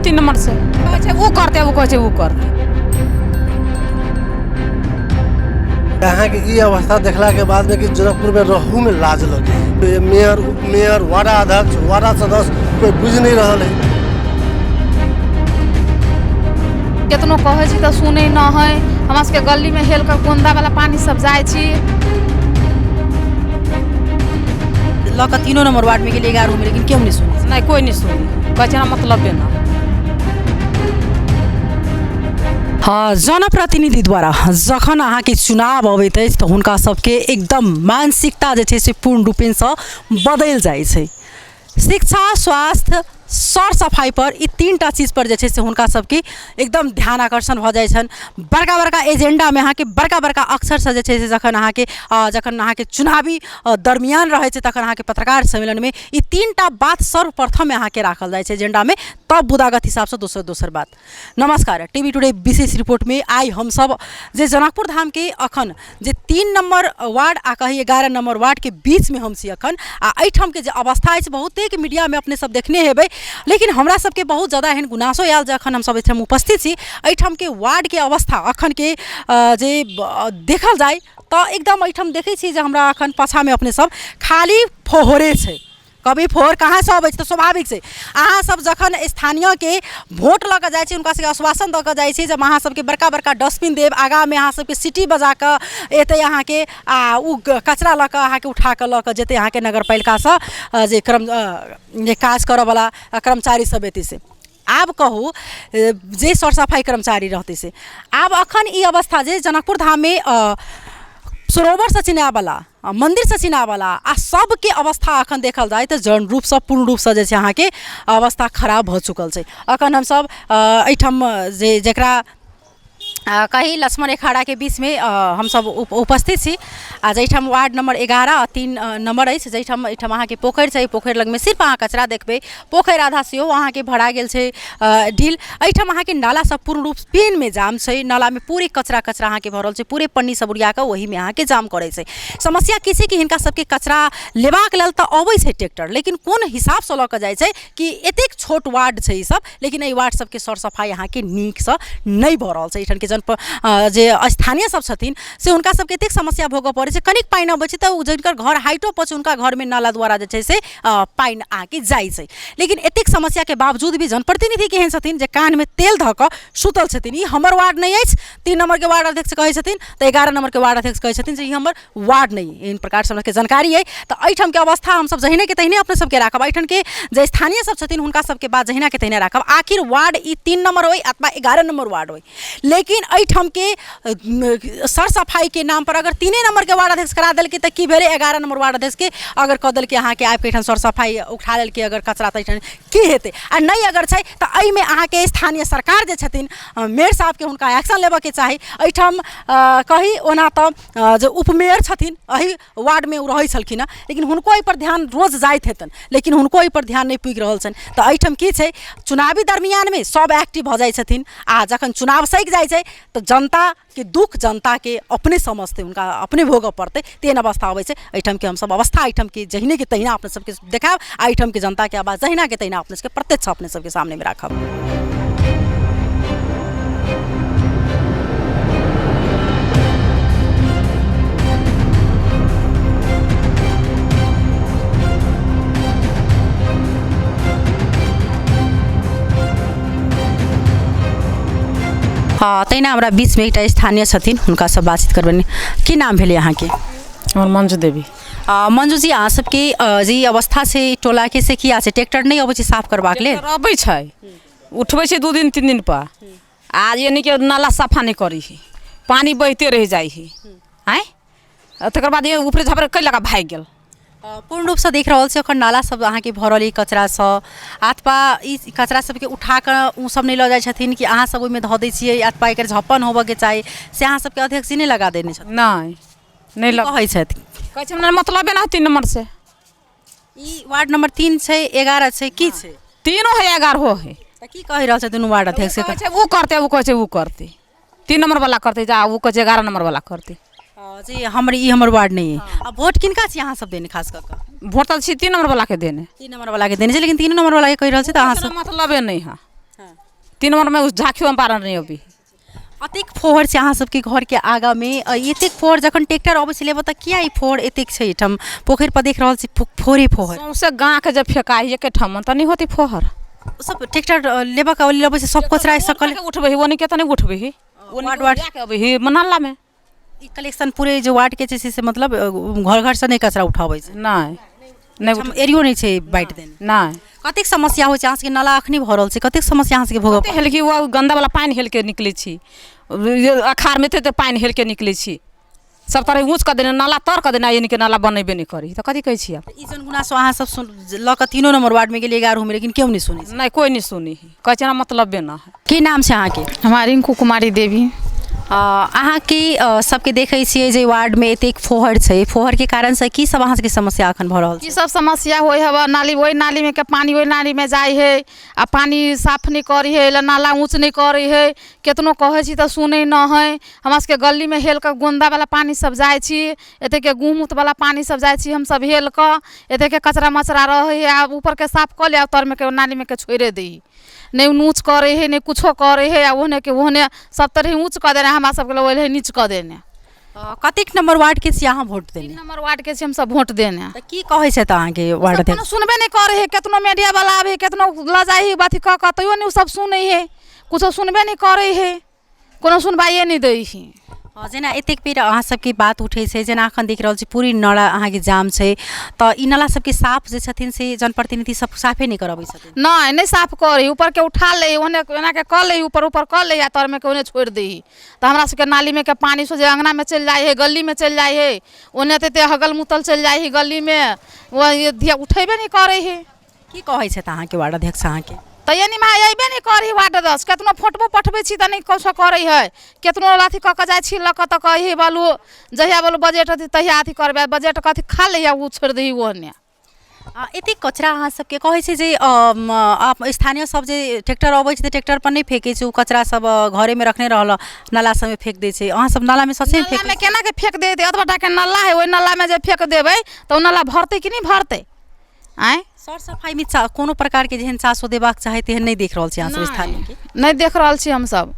3 number से वो करते वो कहते वो करते। यहाँ की ये अवस्था देखला के बाद में कि जनकपुर में रहू में लाज लगे। मेयर उप मेयर वार्ड अध्यक्ष वार्ड सदस्य कोई बुझ नहीं रहा है। केतनो कहे छी तो सुने न है। हमरा सबके गली में हेल कर गोंदा वाला पानी सब जाए छी। लका 3 नंबर वार्ड में गेले 11 में, लेकिन क्यों नहीं सुनी? नहीं कोई नहीं सुनी, कहना मतलब है ना। जनप्रतिनिधिद्वारा जखन अहाँके चुनाव अबैत अछि तऽ हुनका सबके एकदम मानसिकता जे छै से पूर्ण रूपेणसँ बदलि जाइ छै। शिक्षा, स्वास्थ्य, सर सफाई पर ई 3टा चीज पर जे छै से हुनका सबके एकदम ध्यान आकर्षण भऽ जाइ छन्। बड़का बड़का एजेंडा में अहाँके बड़का बड़का अक्षर से जे छै से जखन अहाँके चुनावी दरमियान रहे छै तखन अहाँके पत्रकार सम्मेलन में ई 3टा बात सर्वप्रथम अहाँके राखल जाइ छै एजेंडा में, तब बुदागत हिसाब से दोसर बात। नमस्कार, टीवी टुडे विशेष रिपोर्ट में आई हम सब जे जनकपुर धाम के अखन जे 3 नंबर वार्ड आ कही 11 नंबर वार्ड के बीच में हम छी अखन आ एहिठाम के जे अवस्था अछि बहुते के मीडिया में अपने सब देखने हेबै, लेकिन हमरा सबके बहुत ज़्यादा एहन गुनासो आयल जे अखन हम सब एहिठाम उपस्थित छी। एहिठाम के वार्ड के अवस्था अखन के जे देखल जाए तो एकदम एहिठाम देखै छी जे हमरा अखन पाछा में अपने सब खाली फोहरे छै। कभी फोहर कहाँ से अबै छै? तो स्वाभाविक छै अहाँ सब जखन स्थानीय के वोट लऽ कऽ जाइ छी हुनका सबके आश्वासन दऽ कऽ जाइ छी जब अहाँ सबके बड़का बड़का डस्टबिन देब, आगा में अहाँ सबके सिटी बजा कऽ एतै अहाँके उ कचरा लऽ कऽ अहाँके उठा कऽ लऽ कऽ जेतै अहाँके नगरपालिकासँ जे काज करऽवला कर्मचारी सब एतै से। आब कहू जे सर सफाई कर्मचारी रहतै से आब अखन ई अवस्था जे जनकपुर धाम में सरोवर से चिनावाला मंदिर से चिनावाला आ सबके अवस्था अखन देखल जाए तो जन रूप से पूर्ण रूप से जे छै अहाँके अवस्था खराब भऽ चुकल छै। अखन हम सब एहिठाम जे जकरा कही लक्ष्मण अखाड़ा के बीच में हम सब उपस्थित छी आ जैठाम वार्ड नंबर 11 आ 3 नंबर अछि जैठाम एहिठाम अहाँके पोखरि छै। पोखरि लग में सिर्फ अहाँ कचरा देखबै, पोखरि आधा सेहो अहाँके भरा गेल छै ढील। एहिठाम अहाँके नाला सब पूर्ण रूप पेन में जाम छै, नाला में पूरे कचरा अहाँके भरल छै, पूरे पन्नी सब उड़िया कऽ वही में अहाँके जाम करै छै। समस्या की छै कि हिनका सबके कचरा लेबाक लेल तऽ अबै छै ट्रैक्टर, लेकिन कोन हिसाब से लऽ कऽ जाइ छै कि एतेक छोट वार्ड छै ई सब, लेकिन एहि वार्ड सबके सर सफाई अहाँके नीकसँ नहीं भऽ रहल छै। एहिठाम के जे स्थानीय सब छथिन से हुनका सबके एतेक समस्या भोगऽ पड़ै छै, कनिक पानि अबै छै तऽ जिनकर घर हाइटो पर छै हुनका घर में नाला द्वारा जे छै से पानि आके जाइ छै। लेकिन एतेक समस्या के बावजूद भी जनप्रतिनिधि केहन छथिन जे कान में तेल धऽ कऽ सुतल छथिन। ई हमर वार्ड नहीं अछि, 3 नंबर के वार्ड अध्यक्ष कहै छथिन तऽ 11 नंबर के वार्ड अध्यक्ष कहै छथिन जे ई हमर वार्ड नहीं। इन प्रकार से हमरा के जानकारी है तऽ एहिठाम के अवस्था हम सब जहिने के तहिने अपने सबके राखब। एहिठाम के जे स्थानीय सब छथिन हुनका सबके बात जहिना के तहिने राखब। आखिर वार्ड ई 3 नंबर होय अथवा 11 नंबर वार्ड होय, लेकिन एहिठाम के सर सफाई के नाम पर अगर 3 नंबर के वार्ड अध्यक्ष करा देलकै तऽ की भेलै 11 नंबर वार्ड अध्यक्ष के अगर कऽ देलकै अहाँके आबि के एहिठाम सर सफाई उठा लेलकै अगर कचरा तऽ एहिठाम की हेतै? आ नहीं अगर छै तऽ एहिमे अहाँके स्थानीय सरकार जे छथिन मेयर साहब के हुनका एक्शन लेबऽ के चाही। एहिठाम कही ओना तऽ जे उपमेयर छथिन एहि वार्ड में ओ रहै छलखिन हँ, लेकिन हुनको एहि पर ध्यान रोज जाइत हेतनि, लेकिन हुनको एहि पर ध्यान नहीं पुगि रहल छनि। तऽ एहिठाम की छै चुनावी दरमियान में सब एक्टिव भऽ जाइ छथिन आ जखन चुनाव सैक जाइ छै तो जनता के दुख जनता के अपने समझते उनका अपने भोगऽ पड़ते तेन अवस्था अबै छै। एहिठाम के हम सब अवस्था एहिठाम के जहिने के तहिना अपने सबके देखाब आ एहिठाम के जनता के आवाज जहिना के तहिना अपने सबके प्रत्यक्ष अपने सबके सामने में राखब। हाँ तहिना हमरा बीच में एक स्थानीय छथिन हुनका सब बातचीत करबनि। की नाम भेलै अहाँके? हमर मंजू देवी। मंजू जी अहाँ सबके जे अवस्था से टोला के से किया छै ट्रैक्टर नहीं अबै छै साफ करबाक लेल? अबै छै, उठबै छै 2 दिन 3 दिन पर, आज यानी कि नाला सफा नहीं करी है, पानी बहते रह जाइ है आँय तकर बाद ये ऊपरे झापर कै लगा भागि गेल। पूर्ण रूप से देख रहल छी अखन नाला सब अहाँके भरल ई कचरा सँ अथवा ई कचरा सबके उठा कऽ उ सब नहीं लऽ जाइ छथिन कि अहाँ सब ओहिमे धऽ दै छियै अथवा एकर झपन होबऽ के चाही से अहाँ सबके अध्यक्ष जी नहीं लगा देने छथिन? नहीं कहै छथिन, कहै छै हमरा मतलब ना 3 नंबर से। ई वार्ड नंबर 3 छै 11 छै की छै? तीनों है 11 है। तऽ की कहि रहल छथिन वार्ड अध्यक्ष के? कहै छै वो करते वो कहै छै वो करते 3 नंबर वाला करते जा वो कहै छै 11 नंबर वाला करते। जी हमर वार्ड नहीं है। अब वोट किनका छी अहाँ सब देने खास कऽ? वोट तऽ 3 नंबर वाला के देने। 3 नंबर वाला के देने छै, लेकिन 3 नंबर वाला के कहि रहल छै तऽ अहाँ सब मतलबे नहीं है। 3 नंबर में उस झाँकियों में पारा नहीं अभी अतेक फोहर छै अहाँ सबके घर के आगा में एतेक फोहर जखन ट्रैक्टर अबै छै लेबऽ त किया ई फोहर एतेक छै एहिठाम पोखरि पर देख रहल छी फोहरे फोहर सौंसे गाँव के जब फेंकाई एक ठम त नहीं होती फोहर सब ट्रैक्टर लेबऽ के लेबऽ से सब कचरा सकल उठबे वो नहीं के नहीं उठबे ही वार्ड वार्ड के अबे ही नाला में ई कलेक्शन पूरे जो वार्ड के छै से मतलब घर घर से नहीं कचरा उठाबै छै नहीं एरियो नहीं छै बाइट देने नहीं कतेक समस्या होइ छै अहाँ सबके नाला अखनी भरल छै कतेक समस्या अहाँ सबके भोगऽ हेल की वो गंदा वाला पानी हेल के निकले छी अखाड़ में थे पानी हेल के निकले छी सब तरह ऊँच कर देने नाला तर कर देना यानी कि नाला बनेबे नहीं करी तो कथी कहै छी आप ई जन गुनासो अहाँ सब सुन ल क 3 नंबर वार्ड में गेलिए 11 में लेकिन क्यों नहीं सुनी नहीं कोई नहीं सुनी कहै छै मतलब बे ना है की नाम छै अहाँ के हमारी रिंकू कुमारी देवी अहाँ के सबके देखै छियै जे वार्ड में एतेक फोहर छै फोहर के कारण से की सब अहाँ सबके समस्या अखन भ रहल की सब समस्या होय हवा नाली वही नाली में के पानी वही नाली में जाय है आ पानी साफ नहीं करी है नाला ऊँच नहीं करी है केतनो कहै छी त सुनै न है हमरा सबके गली में हेल के गोंदा वाला पानी सब जाय छी एते के गुमूत वाला पानी सब जाय छी हम सब हेल के एते के कचरा मचरा रहे है आ ऊपर के साफ क ले तर में के नाली में के छोड़े दी नहीं ऊँच करे है नहीं कुछो करे है ओहने के ओहने सब तरह ऊँच कर देना हमरा सबके ओहे नीच कर देने कतेक नंबर वार्ड के छी अहाँ वोट देने 3 नंबर वार्ड के छी हम सब वोट देने त की कहै छै त अहाँ के वार्ड सब कोनो सुनबे नहीं करे है केतनो मीडिया वाला आवे केतनो लजाई बात क क तइयो नहीं सब सुनै है कुछो सुनबे नहीं करे है कोनो सुनवाइए नहीं दै है जेना एतेक बेर अहाँ सबके बात उठै छै जेना अखन देख रहल छी पूरी नाला अहाँ के जाम छै त ई नाला सबके साफ जे छथिन से जनप्रतिनिधि सब साफे नहीं करबै छथिन नहीं साफ करे ऊपर के उठा ले ओने एना के क ले ऊपर कर ले या तर में के ओने छोड़ दे त हमरा सबके नाली में के पानी सो जे अंगना में चल जाय है गली में चल जाय है ओने ते हगल मुतल चल जाय है गली में वो उठेबे नहीं करे है की कहै छै त अहाँ के वार्ड अध्यक्ष अहाँ के त यानी मा अइबे नहीं करी वार्ड 10 केतनो फोटो पठबे छी त नहीं कुछ करे है केतनो अथी क जाय छी ल क त कही बालू जहिया बोलू बजट अथी तहिया अथी करबे बजट कथी खा ले या उ छोड़ दही ओने एते कचरा अहाँ सबके कहै छै जे आप स्थानीय सब जे ट्रैक्टर अबै छै ट्रैक्टर पर नहीं फेंकै छै उ कचरा सब घरे में रखने रहल नाला सब में फेंक दै छै अहाँ सब नाला में सच्चे में फेंक में केना के फेंक दे अतबा के नाला है ओइ नाला में जे फेंक देबै त उ नाला भरते कि नहीं भरते आय सर सफाई में कोनो प्रकार के जेहन चासो देबाक चाहे तेहन नहीं देख रहल छी अहाँ सब स्थानीय के नहीं देख रहल छी हम सब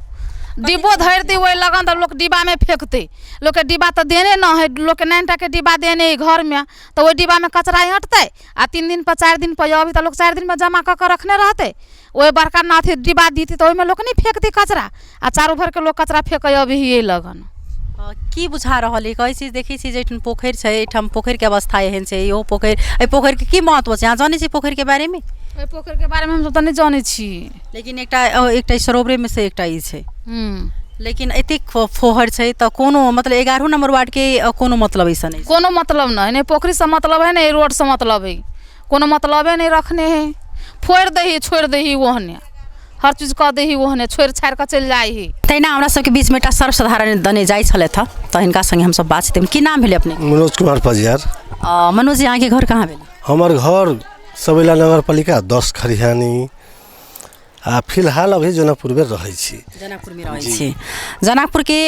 डिब्बो धर दी वही लगन तो लोग डिब्बा में फेंकते लोग के डिब्बा तो देने न है लोग के 9टा के डिब्बा देने है घर में तो वही डिब्बा में कचरा हटते आ 3 दिन पर 4 दिन पर अभी तो लोग 4 दिन में जमा कर रखने रहते वही बड़का नाथ डिब्बा दी तो वही में लोग नहीं फेंकती कचरा आ चारों भर के लोग कचरा फेंक अभी ये लगन की बुझा रहल है कई चीज देखी छी जे पोखर छै एठम पोखर के अवस्था एहन छै यो पोखर के की महत्व छै अहाँ जानै छी पोखर के बारे में पोखर के बारे में हम तो नहीं जानै छी लेकिन एकटा सरोवरे में से एकटा ई छै लेकिन एतेक फोहर छै त कोनो मतलब 11 नंबर वार्ड के कोनो मतलब ऐसा नहीं कोनो मतलब नहीं पोखरी से मतलब है नहीं रोड से मतलब है कोनो मतलबे नहीं रखने है फोड़ दही छोड़ दही ओहने हर चीज कह दही ओहने छोड़ छाड़ के चल जाई है तैना हमरा सबके बीच में एकटा सर्वसाधारण दने जाय छले था त हिनका संगे हम सब बात करते की नाम भेले अपने मनोज कुमार पजियार मनोज जी अहाँ के घर कहाँ भेले हमार घर सबैला नगर पालिका 10 खरिहानी आ फिलहाल अभी जनकपुर में रहे छी जनकपुर में रहे छी जनकपुर के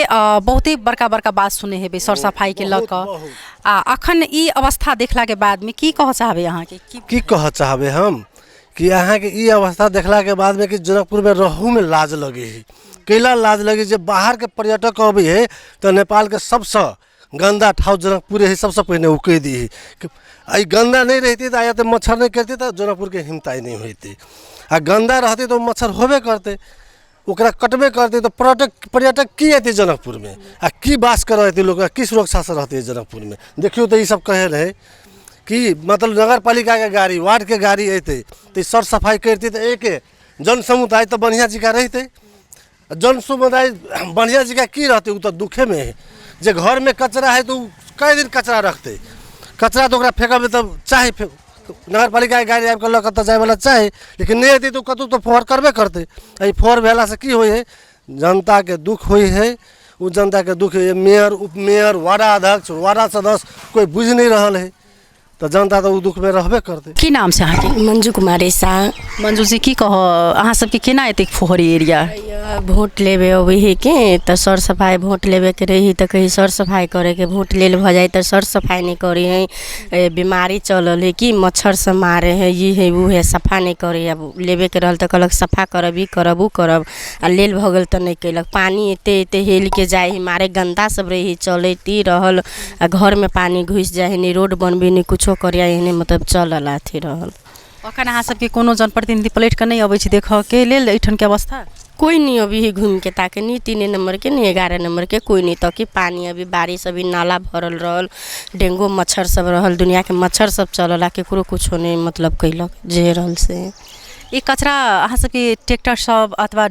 बहुते बड़का बड़का बात सुने हेबे सर सफाई के लक आ अखन ई अवस्था देखला के बाद में की कह चाहबे अहाँ के की कह चाहबे हम कि अहाँ के ई अवस्था देखला के बाद में कि जनकपुर में रहू में लाज लगे है कैला लाज लगे जब बाहर के पर्यटक अबे है तो नेपाल के सबसे गंदा ठाव जनकपुर है सबसे पहले उ कह दी है आई गंदा नहीं रहती तो आया तो मच्छर नहीं करते तो जनकपुर के हिमताई नहीं होती आ गंदा रहते तो मच्छर होबे करते ओकरा कटबे करते तो पर्यटक की आते जनकपुर में आ की बास कर रहते लोग की सुरक्षा से रहते जनकपुर में देखियो तो ये सब कहे रहे कि मतलब नगर पालिका के गाड़ी वार्ड के गाड़ी अते तो सर सफाई करती तो एक जन समुदाय तो बढ़िया जगह रहते जन समुदाय बढ़िया जगह की रहते तो दुखे में है जे घर में कचरा है तो कई दिन कचरा रखते कचरा तो फेंकबे तब चाहे नगर पालिका के गाड़ी आबि लऽ कतऽ जाए वाला चाहे लेकिन नहीं अती तो कतौ तो फोहर करबे करते एहि फोहर भेला से की होय है जनता के दुख होय है उ जनता के दुख है मेयर उप मेयर वार्ड अध्यक्ष वार्ड सदस्य कोई बुझ नहीं रहल है तो जनता तो उ दुख में रहबे करते। की नाम से अहाँके? मंजू कुमारी शाह। मंजू जी की कह अहाँ सबके केना एतेक फोहरी एरिया? भोट लेबे अबै है के तो सर सफाई भोट लेबे के रही तो कहीं सर सफाई करे के भोट लेल भ जाए तो सर सफाई नहीं करे है। बीमारी चलल है कि मच्छर से मारे है, ये है वो है, सफा नहीं करे। अब लेबे के रहल तो कहलक सफा करब, ई करब, उ करब, आ लेल भगल तो नहीं कैलक। पानी एते एते हेल के जाए मारे गंदा सब रही चलती रहल, आ घर में पानी घुस जाए नहीं, रोड बनबे नहीं, कुछो करिया एहने मतलब चलल अथी रहल। अखन अहाँ सबके कोनो जनप्रतिनिधि पलट के नहीं अबै छै देख के लेल एठन के अवस्था? कोई नहीं अभी ही घूम के ताके नहीं, 3 नंबर के नहीं 11 नंबर के कोई नहीं। तो कि पानी अभी बारिश अभी नाला भरल रहल, डेंगू मच्छर सब रहल, दुनिया के मच्छर सब चलला, केकरो कुछो नहीं मतलब कैलक जे रहल से। ई कचरा अहाँ सबके ट्रैक्टर सब अथवा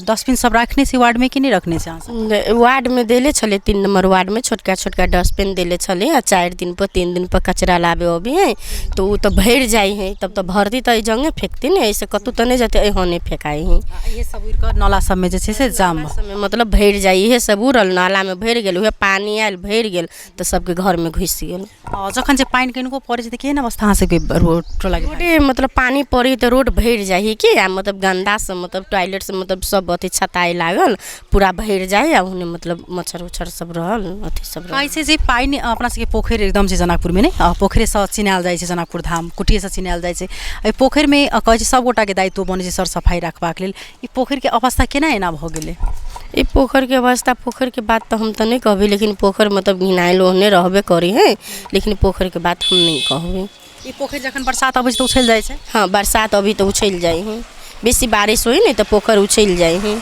डस्टबिन सब रखने से वार्ड में कि नहीं रखने से? अहाँ सब वार्ड में देले छले, 3 नंबर वार्ड में छोटका छोटका डस्टबिन देले छले। आ 4 दिन पर 3 दिन पर कचरा लाबे अभी है तो वो तो भर जाए है, तब तो भरती तो जंगे फेंकती नहीं, ऐसे कतू तो नहीं जाते होने फेंकाई है। ये सब उड़ कर नाला सब में जे छै से जाम समय मतलब भर जाए है, सब उड़ल नाला में भर गेल, उहे पानी आयल भर गेल तो सबके घर में घुस गेल। जखन से पानी किनको पड़े छै त केहन अवस्था अहाँ सबके रोड टोला के? रोडे मतलब पानी पड़ी तो रोड भर जाए कि मतलब गंदा से मतलब टॉयलेट से मतलब सब अथी छताए लागल पूरा भर जाए, उन्हें मतलब मच्छर उच्छर सब रहल अथी सब रहल। कैसे जे पानी अपना सबके पोखरि एकदम छै जनकपुर में नहीं, पोखरे से चिनायल जाइ छै, जनकपुर धाम कुटिये से चिनायल जाइ छै। एहि पोखरि में कहै छै सब गोटा के दायित्व बनै छै सर सफाई रखबाक लेल। ई पोखरि के अवस्था केना एना भ गेलै? ये पोखर के अवस्था, पोखर के बात तो हम तो नहीं कहबे, लेकिन पोखर मतलब घिनाइल ओहने रहबे करी है, लेकिन पोखर के बात हम नहीं कहबे। ई पोखरि जखन बरसात अबै छै तो उछल जाइ छै? हाँ बरसात अभी तो उछल जाए हैं, बेसी बारिश हुई नहीं तो पोखर उछल जाए हैं।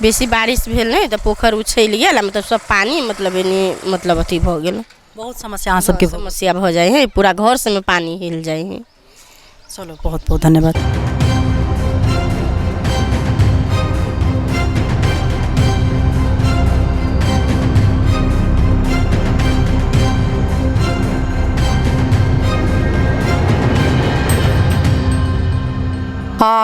बेसी बारिश भेल नहीं तो पोखर उछल गेल, मतलब सब पानी मतलब एने मतलब अथी भ गेल, बहुत समस्या अहाँ सबके समस्या भ जाए है, पूरा घर से में पानी हिल जाए है। चलो बहुत बहुत धन्यवाद।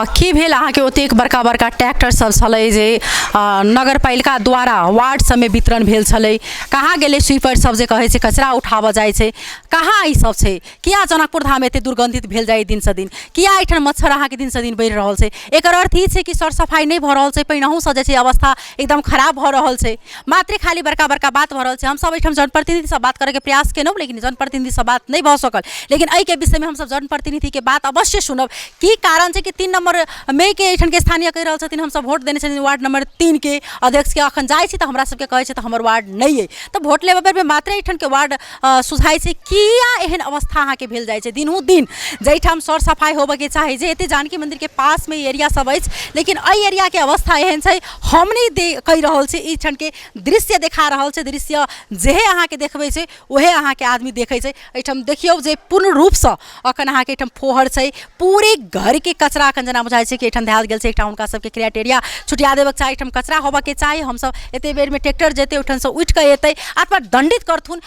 की भेल अहाँके ओतेक बड़का बड़का ट्रैक्टर सब छलै जे नगरपालिका द्वारा वार्ड सबमे वितरण भेल छलै, कहाँ गेलै स्वीपर सब जे कहै छै कचरा उठाबऽ जाइ छै, कहाँ ई सब छै? किया जनकपुर धाम एते दुर्गंधित भेल जाइ दिन से दिन? किया एठन मच्छर अहाँके दिन से दिन बढ़ि रहल छै? एकर अर्थ ई छै कि सर सफाई नहीं भऽ रहल छै, पहिनहु से जे छै अवस्था एकदम खराब भऽ रहल छै, मात्र खाली बड़का बड़का बात भऽ रहल छै। हम सब एठम जनप्रतिनिधि से बात करैके प्रयास केलहुँ, लेकिन जनप्रतिनिधि से बात नहीं भऽ सकल। लेकिन एहि के विषय में हम सब जनप्रतिनिधि के बात अवश्य सुनब, की कारण छै कि 3 नंबर में के एठन के स्थानीय कहि रहल छथिन हम सब वोट देने छथिन वार्ड नंबर 3 के अध्यक्ष के, अखन जाइ छी तऽ हमरा सबके कहै छै तऽ हमर वार्ड नहीं है, तो वोट लेबे बेर में मात्र एठन के वार्ड सुझाइ छै। किया एहन अवस्था अहाँ के भेल जाइ छै दिनहु दिन? जैठाम सर सफाई होबे के चाही, जे एते जानकी मंदिर के पास में एरिया सब अछि, लेकिन एहि एरिया के अवस्था एहन छै, हम नहीं कहि रहल छी, ई ठन के दृश्य देखा रहल छै, दृश्य जेहे अहाँ के देखबै छै ओहे अहाँ के आदमी देखै छै। एठम देखियौ जे पूर्ण रूप से अखन अहाँ के एठम फोहर छै, पूरे घर के कचरा अखन जना बुझाइ छै कि एठन देहाल गेल छै, एकटा हुनका सबके क्राइटेरिया छुटिया देबक चाही, एठम कचरा होबे के चाही। हम सब एते बेर में ट्रैक्टर जेते ओठन से उठ के एतै अथवा दंडित करथुन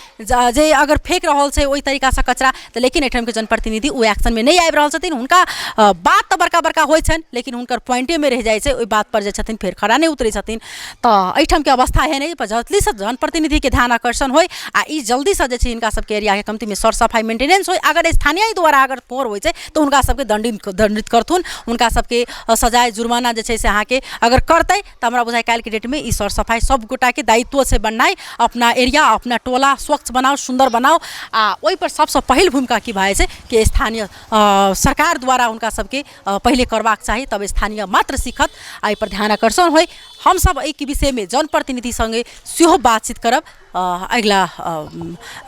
जे अगर फेंक रहल छै ओहि तरीका से कचरा, तो लेकिन एठम के जनप्रतिनिधि ओ एक्शन में नहीं आबि रहल छथिन। हुनका बात तो बड़का बड़का होइ छनि, लेकिन हुनकर पॉइंटे में रह जाइ छै, ओहि बात पर जे छथिन फेर खड़ा नहीं उतरै छथिन। तो एठम के अवस्था है नहीं, जल्दी से जनप्रतिनिधि के ध्यान आकर्षण होय आ ई जल्दी से जे छै हिनका सबके एरिया के कमती में सर सफाई मेंटेनेंस होय। अगर स्थानीय द्वारा अगर फोर होइ छै तो हुनका सबके दंडित करथुन, हुनका सबके सजाए जुर्माना जे छै से अहाँ के अगर करतै तो हमरा बुझाइ काल्हि के डेट में ई सर सफाई सब गोटा के दायित्व से बननाइ, अपना एरिया अपना टोला स्वच्छ बनाओ, सुंदर बनाओ। आ ओहि पर सबसे पहिल भूमिका की भाई छै कि स्थानीय सरकार द्वारा हुनका सबके पहले करबाक चाही, तब स्थानीय मात्र सीखत। एहि पर ध्यान आकर्षण होय। हम सब एहि विषय में जनप्रतिनिधि संगे सेहो बातचीत करब, अगला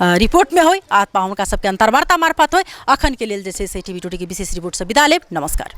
रिपोर्ट में होय अथवा हुनका सबके अंतर्वार्ता मार्फत होय। अखन के लेल जे छै से टीवी टोटी के विशेष रिपोर्ट से विदा लेब। नमस्कार।